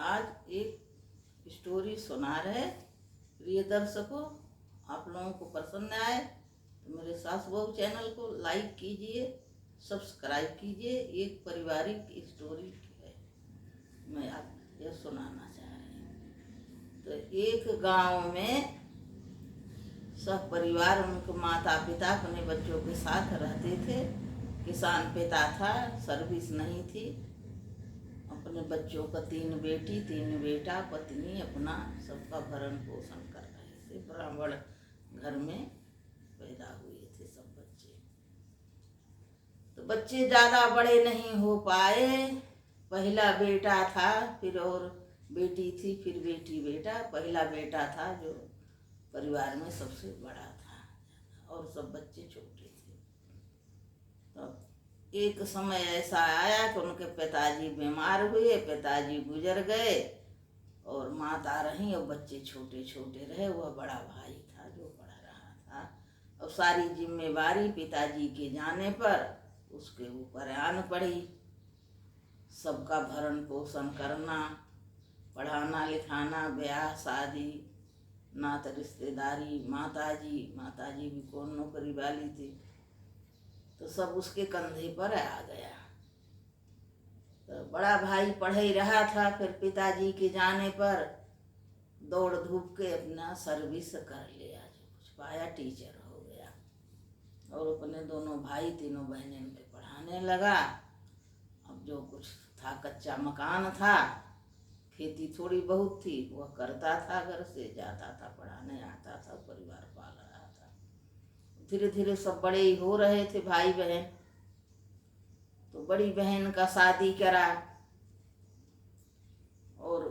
आज एक स्टोरी सुना रहे प्रिय दर्शकों। आप लोगों को पसंद आए तो मेरे सास बहू चैनल को लाइक कीजिए, सब्सक्राइब कीजिए। एक पारिवारिक स्टोरी है, मैं आप यह सुनाना चाह रही हूँ। तो एक गांव में सब परिवार, उनके माता पिता अपने बच्चों के साथ रहते थे। किसान पिता था, सर्विस नहीं थी। अपने बच्चों का 3 बेटी 3 बेटा, पत्नी अपना सबका भरण पोषण कर रहे थे। ब्राह्मण घर में पैदा हुए थे सब बच्चे। तो बच्चे ज़्यादा बड़े नहीं हो पाए। पहला बेटा था, फिर और बेटी थी, फिर बेटी बेटा। पहला बेटा था जो परिवार में सबसे बड़ा था और सब बच्चे छोटे थे। तो एक समय ऐसा आया कि उनके पिताजी बीमार हुए, पिताजी गुजर गए और माता रही और बच्चे छोटे छोटे रहे। वह बड़ा भाई था जो पढ़ रहा था और सारी जिम्मेवारी पिताजी के जाने पर उसके ऊपर आन पड़ी। सबका भरण पोषण करना, पढ़ाना लिखाना, ब्याह शादी, नात रिश्तेदारी, माताजी भी कौन नौकरी वाली थी, तो सब उसके कंधे पर आ गया। तो बड़ा भाई पढ़ ही रहा था, फिर पिताजी के जाने पर दौड़ धूप के अपना सर्विस कर लिया, जो कुछ पाया टीचर हो गया और अपने दोनों भाई तीनों बहनें के पढ़ाने लगा। अब जो कुछ था, कच्चा मकान था, खेती थोड़ी बहुत थी, वह करता था, घर से जाता था, पढ़ाने आता था, परिवार पाल रहा था। धीरे धीरे सब बड़े ही हो रहे थे भाई बहन। तो बड़ी बहन का शादी करा और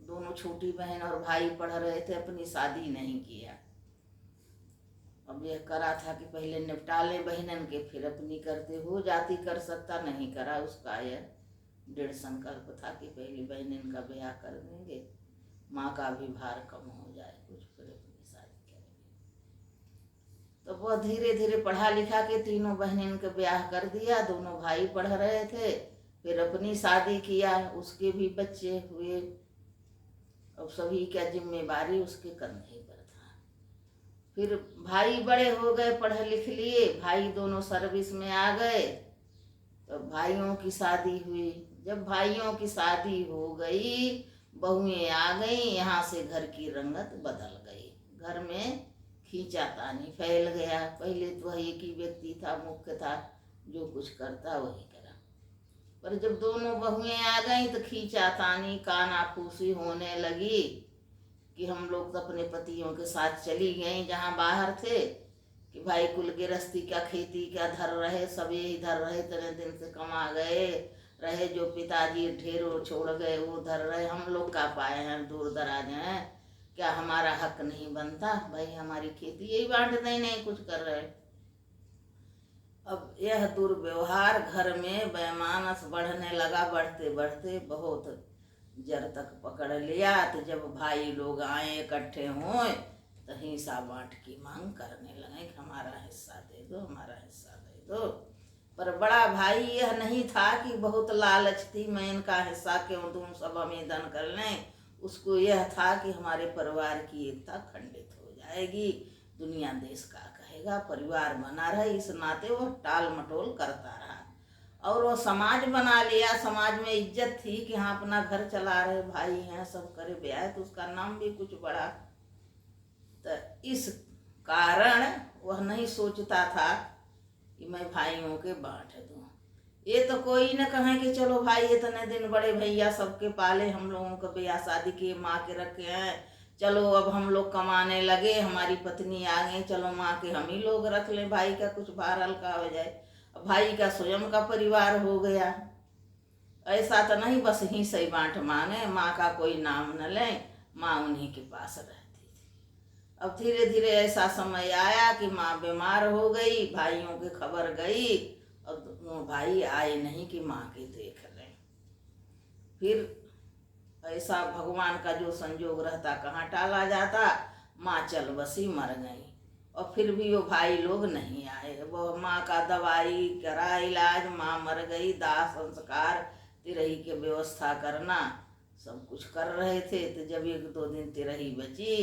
दोनों छोटी बहन और भाई पढ़ रहे थे, अपनी शादी नहीं किया। अब यह करा था कि पहले निपटा ले बहनन के, फिर अपनी करते हो जाती कर सकता, नहीं करा। उसका यह दृढ़ संकल्प था कि पहली बहनन का ब्याह कर देंगे, माँ का भी भार कम हो जाए कुछ, फिर अपनी शादी करेंगे। तो वह धीरे धीरे पढ़ा लिखा के तीनों बहनन का ब्याह कर दिया। दोनों भाई पढ़ रहे थे, फिर अपनी शादी किया, उसके भी बच्चे हुए। अब सभी का जिम्मेवारी उसके कंधे पर था। फिर भाई बड़े हो गए, पढ़ लिख लिए, भाई दोनों सर्विस में आ गए। तो भाइयों की शादी हुई। जब भाइयों की शादी हो गई, बहुएं आ गई, यहाँ से घर की रंगत बदल गई। घर में खींचातानी फैल गया। पहले तो एक ही व्यक्ति था, मुख्य था, जो कुछ करता वही करा। पर जब दोनों बहुएं आ गई तो खींचातानी कानाफूसी होने लगी कि हम लोग तो अपने पतियों के साथ चली गई जहाँ बाहर थे, कि भाई कुल गृहस्थी क्या, खेती क्या धर रहे, सब यही धर रहे, इतने दिन से कमा गए रहे, जो पिताजी ढेरों छोड़ गए वो धर रहे, हम लोग का पाए हैं, दूर दराज हैं, क्या हमारा हक नहीं बनता? भाई हमारी खेती यही बांट दें, नहीं कुछ कर रहे। अब यह दुर्व्यवहार घर में बेमानस बढ़ने लगा। बढ़ते बढ़ते बहुत जड़ तक पकड़ लिया। तो जब भाई लोग आए इकट्ठे हुए तो हिस्सा बांट की मांग करने लगे कि हमारा हिस्सा दे दो, हमारा हिस्सा दे दो। पर बड़ा भाई यह नहीं था कि बहुत लालच थी, मैं इनका हिस्सा क्यों दूं, सब हमें दान कर लें। उसको यह था कि हमारे परिवार की एकता खंडित हो जाएगी, दुनिया देश का कहेगा, परिवार बना रहे, इस नाते वो टाल मटोल करता रहा। और वो समाज बना लिया। समाज में इज्जत थी कि हाँ अपना घर चला रहे भाई हैं, सब करे ब्याह, तो उसका नाम भी कुछ बढ़ा। तो इस कारण वह नहीं सोचता था कि मैं भाइयों के बांट दूं। ये तो कोई न कहे कि चलो भाई इतने दिन बड़े भैया सबके पाले, हम लोगों को ब्याह शादी किए, माँ के रखे हैं, चलो अब हम लोग कमाने लगे, हमारी पत्नी आ गई, चलो माँ के हम ही लोग रख लें, भाई का कुछ भार हल्का हो जाए। अब भाई का स्वयं का परिवार हो गया। ऐसा तो नहीं बस ही सही बांट मांगे, माँ का कोई नाम न लें, माँ उन्हीं के पास रहती थी। अब धीरे धीरे ऐसा समय आया कि माँ बीमार हो गई, भाइयों की खबर गई और दोनों भाई आए नहीं कि माँ के देख लें। फिर ऐसा भगवान का जो संजोग रहता, कहाँ टाला जाता, माँ चल बसी, मर गई। और फिर भी वो भाई लोग नहीं आए। वो माँ का दवाई करा, इलाज, माँ मर गई, दाह संस्कार, तिरही की व्यवस्था करना, सब कुछ कर रहे थे। तो जब 1-2 दिन तिरही बची,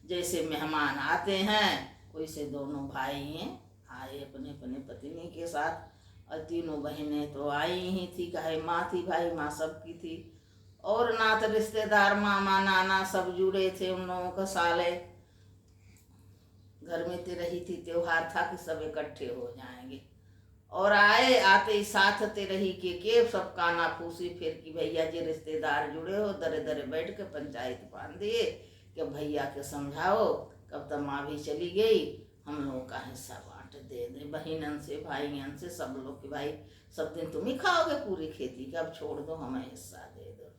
जैसे मेहमान आते हैं वैसे दोनों भाई आए अपने अपने पत्नी के साथ। और तीनों बहनें तो आई ही थी, कहे माँ थी, भाई माँ सबकी थी, और नात रिश्तेदार मामा नाना सब जुड़े थे। उन लोगों का साले घर में तिरही थी, त्योहार था कि सब इकट्ठे हो जाएंगे। और आते ही साथ तिरही के सब काना फूसी फिर की भैया जी रिश्तेदार जुड़े हो, दरे दरे बैठ के पंचायत बांध दिए कि भैया के समझाओ, कब तक माँ भी चली गई, हम लोगों का हिस्सा बांट दे दे बहनन से भाईयन से सब लोग की, भाई सब दिन तुम ही खाओगे पूरी खेती का, अब छोड़ दो, हमें हिस्सा दे दो।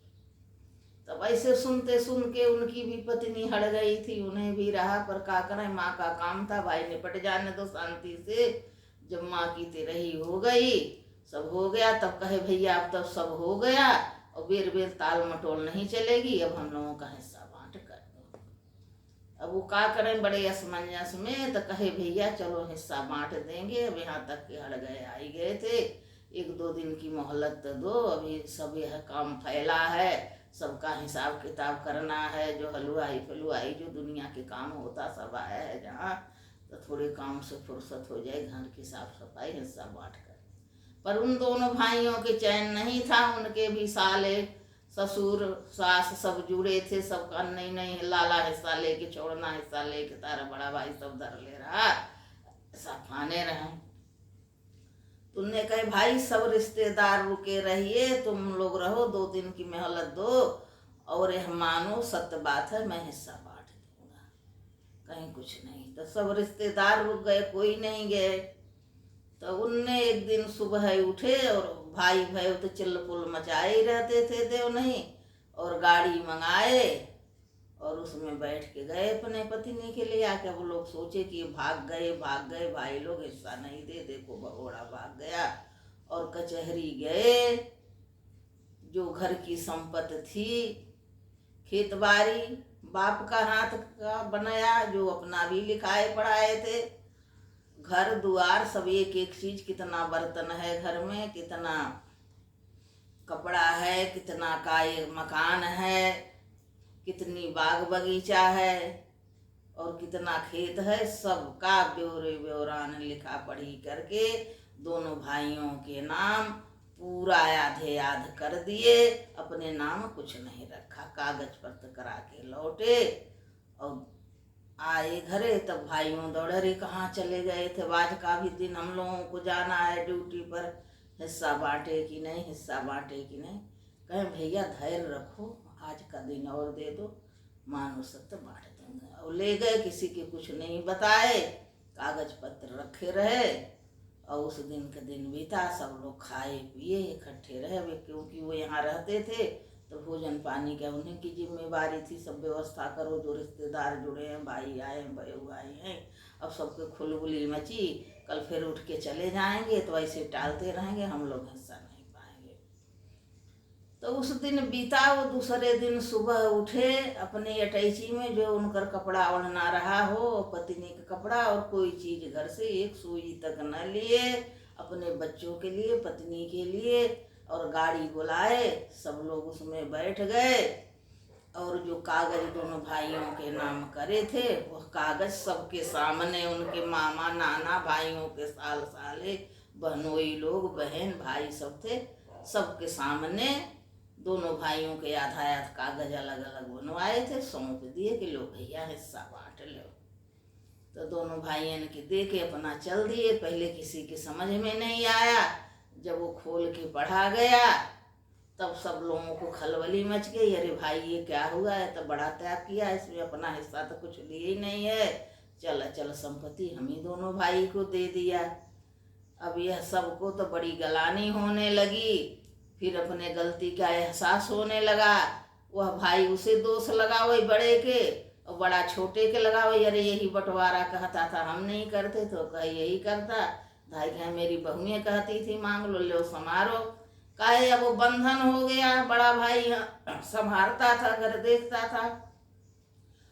तब ऐसे सुनते सुन के उनकी भी पत्नी हट गई थी, उन्हें भी रहा, पर का करें, माँ का काम था, भाई निपट जाने दो शांति से। जब माँ की तिरही हो गई, सब हो गया, तब कहे भैया अब तब सब हो गया, और बेर बेर ताल मटोल नहीं चलेगी, अब हम लोगों का हिस्सा बांट कर दो। अब वो का करें, बड़े असमंजस में, तो कहे भैया चलो हिस्सा बांट देंगे। अब यहाँ तक के हट गए आई गए थे, 1-2 दिन की मोहलत दो, अभी सब यह काम फैला है, सबका हिसाब किताब करना है, जो हलवाई फलवाई जो दुनिया के काम होता सब आया है जहाँ, तो थोड़े काम से फुर्सत हो जाए, घर की साफ सफाई हिस्सा बांट कर। पर उन दोनों भाइयों के चैन नहीं था, उनके भी साले ससुर सास सब जुड़े थे, सबका नहीं नहीं लाला हिस्सा लेके छोड़ना, हिस्सा लेके तारा बड़ा भाई सब धर ले रहा, ऐसा फाने रहे। तुमने कहे भाई सब रिश्तेदार रुके रहिए, तुम लोग रहो, 2 दिन की मोहलत दो, और यह मानो सत्य बात है, मैं हिस्सा बांट दूंगा, कहीं कुछ नहीं। तो सब रिश्तेदार रुक गए, कोई नहीं गए। तो उनने एक दिन सुबह उठे, और भाई भाई तो चिल्ल पुल मचाए ही रहते थे देव नहीं, और गाड़ी मंगाए और उसमें बैठ के गए अपने पत्नी के लिए आके। वो लोग सोचे कि भाग गए भाई लोग, हिस्सा नहीं दे, देखो भगोड़ा भाग गया। और कचहरी गए, जो घर की संपत्ति थी, खेत बाड़ी बाप का हाथ का बनाया, जो अपना भी लिखाए पढ़ाए थे, घर दुआर सब एक एक चीज, कितना बर्तन है घर में, कितना कपड़ा है, कितना का एक मकान है, कितनी बाग बगीचा है, और कितना खेत है, सबका ब्यौरे ब्यौरान लिखा पढ़ी करके दोनों भाइयों के नाम पूरा आधे आध कर दिए, अपने नाम कुछ नहीं रखा, कागज पत्र करा के लौटे। और आए घरे, तब भाइयों दौड़े, रे कहाँ चले गए थे, आज का भी दिन हम लोगों को जाना है ड्यूटी पर, हिस्सा बांटे कि नहीं, हिस्सा बांटे कि नहीं। कहें भैया धैर्य रखो, आज का दिन और दे दो, मानो सत्य बांट देंगे। और ले गए, किसी के कुछ नहीं बताए, कागज पत्र रखे रहे, और उस दिन का दिन बीता, सब लोग खाए पिए इकट्ठे रहे, क्योंकि वो यहाँ रहते थे, तो भोजन पानी का उन्हीं की जिम्मेवारी थी, सब व्यवस्था करो, जो रिश्तेदार जुड़े हैं, भाई आए हैं, बहू आए हैं, अब सबके खुलबुली मची, कल फिर उठ के चले जाएंगे, तो ऐसे टालते रहेंगे, हम लोग हिस्सा नहीं पाएंगे। तो उस दिन बीता। वो दूसरे दिन सुबह उठे, अपने अटैची में जो उनकर कपड़ा ओढ़ना रहा हो, पत्नी का कपड़ा, और कोई चीज घर से एक सुई तक न लिए, अपने बच्चों के लिए, पत्नी के लिए, और गाड़ी बुलाए, सब लोग उसमें बैठ गए। और जो कागज दोनों भाइयों के नाम करे थे, वह कागज सबके सामने, उनके मामा नाना भाइयों के साल साले बहनोई लोग, बहन भाई सब थे, सबके सामने दोनों भाइयों के आधा आधा कागज अलग अलग बनवाए थे, सौंप दिए कि लो भैया हिस्सा बांट लो। तो दोनों भाइयों के दे के अपना चल दिए। पहले किसी के समझ में नहीं आया, जब वो खोल के पढ़ा गया, तब सब लोगों को खलबली मच गई, अरे भाई ये क्या हुआ है, तो बड़ा त्याग किया, इसमें अपना हिस्सा तो कुछ लिए ही नहीं है, चल चल संपत्ति हम ही दोनों भाई को दे दिया। अब यह सबको तो बड़ी गलानी होने लगी, फिर अपने गलती का एहसास होने लगा। वह भाई उसे दोष लगावे बड़े के, और बड़ा छोटे के लगावे, अरे यही बंटवारा कहता था, हम नहीं करते, तो कहे यही करता, भाई कहे मेरी बहुएं कहती थी मांग लो, लो समारो, कहे अब वो बंधन हो गया, बड़ा भाई संभालता था, घर देखता था,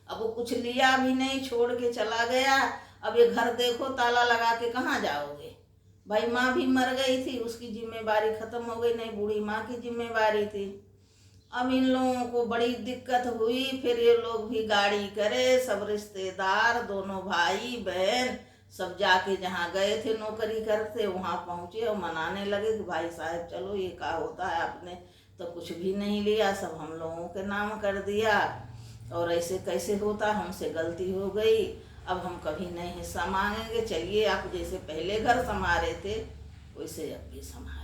अब वो कुछ लिया भी नहीं, छोड़ के चला गया। अब ये घर देखो ताला लगा के कहाँ जाओगे, भाई माँ भी मर गई थी, उसकी जिम्मेवारी खत्म हो गई, नहीं बूढ़ी माँ की जिम्मेवारी थी। अब इन लोगों को बड़ी दिक्कत हुई, फिर ये लोग भी गाड़ी करे, सब रिश्तेदार, दोनों भाई बहन सब जाके जहाँ गए थे नौकरी करते वहाँ पहुँचे और मनाने लगे कि भाई साहब चलो ये क्या होता है, आपने तो कुछ भी नहीं लिया, सब हम लोगों के नाम कर दिया और ऐसे कैसे होता, हमसे गलती हो गई, अब हम कभी नहीं हिस्सा मांगेंगे, चलिए आप जैसे पहले घर संभाले थे वैसे अब भी संभाले।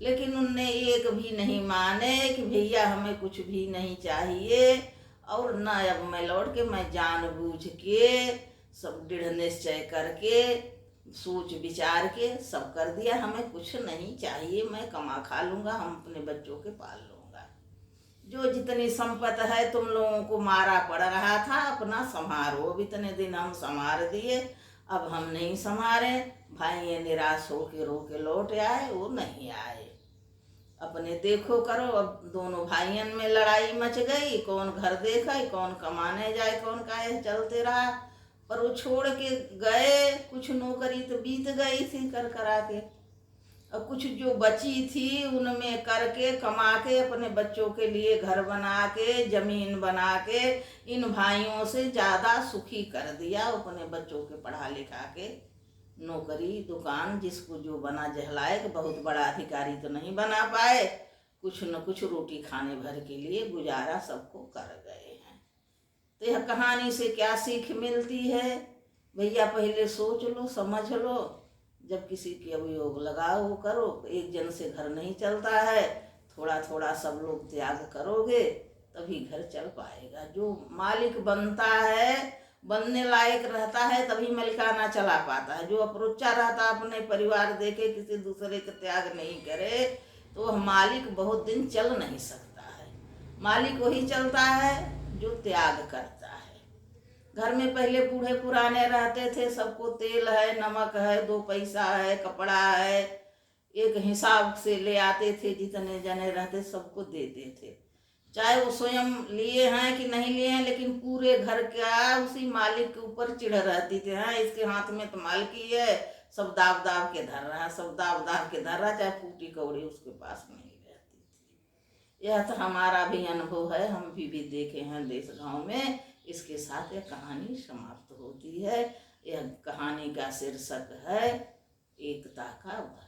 लेकिन उनने एक भी नहीं माने कि भैया हमें कुछ भी नहीं चाहिए, और न अब मैं लौट के, मैं जानबूझ के सब दृढ़ निश्चय करके सोच विचार के सब कर दिया, हमें कुछ नहीं चाहिए, मैं कमा खा लूँगा, हम अपने बच्चों के पाल लूँगा, जो जितनी संपत्ति है तुम लोगों को मारा पड़ रहा था अपना संभारो, अब इतने दिन हम संभार दिए, अब हम नहीं संभारे। भाई ये निराश होके रो के लौट आए, वो नहीं आए, अपने देखो करो। अब दोनों भाइयों में लड़ाई मच गई, कौन घर देखा, कौन कमाने जाए, कौन काहे, चलते रहा। पर वो छोड़ के गए, कुछ नौकरी तो बीत गई थी कर करा के, और कुछ जो बची थी उनमें करके कमा के अपने बच्चों के लिए घर बना के जमीन बना के इन भाइयों से ज़्यादा सुखी कर दिया, अपने बच्चों के पढ़ा लिखा के नौकरी दुकान जिसको जो बना जहलाए, कि बहुत बड़ा अधिकारी तो नहीं बना पाए, कुछ न कुछ रोटी खाने भर के लिए गुजारा सबको कर गए हैं। तो यह कहानी से क्या सीख मिलती है भैया, पहले सोच लो समझ लो, जब किसी के अभियोग लगाओ करो, एक जन से घर नहीं चलता है, थोड़ा थोड़ा सब लोग त्याग करोगे तभी घर चल पाएगा। जो मालिक बनता है, बनने लायक रहता है, तभी मलिकाना चला पाता है। जो अप्रोचा रहता, अपने परिवार देखे, किसी दूसरे का त्याग नहीं करे, तो वह मालिक बहुत दिन चल नहीं सकता है। मालिक वही चलता है जो त्याग करता है। घर में पहले बूढ़े पुराने रहते थे, सबको तेल है, नमक है, 2 पैसा है, कपड़ा है, एक हिसाब से ले आते थे, जितने जने रहते सबको देते थे, चाहे वो स्वयं लिए हैं कि नहीं लिए हैं, लेकिन पूरे घर का उसी मालिक के ऊपर चिढ़ रहती थी, हाँ इसके हाथ में तो मालकी है, सब दाब दाब के धर रहा, सब दाब दाब के धर रहा, चाहे फूटी कौड़ी उसके पास नहीं रहती थी। यह तो हमारा भी अनुभव है, हम भी देखे हैं देश गांव में। इसके साथ यह कहानी समाप्त होती है। यह कहानी का शीर्षक है एकता का वर।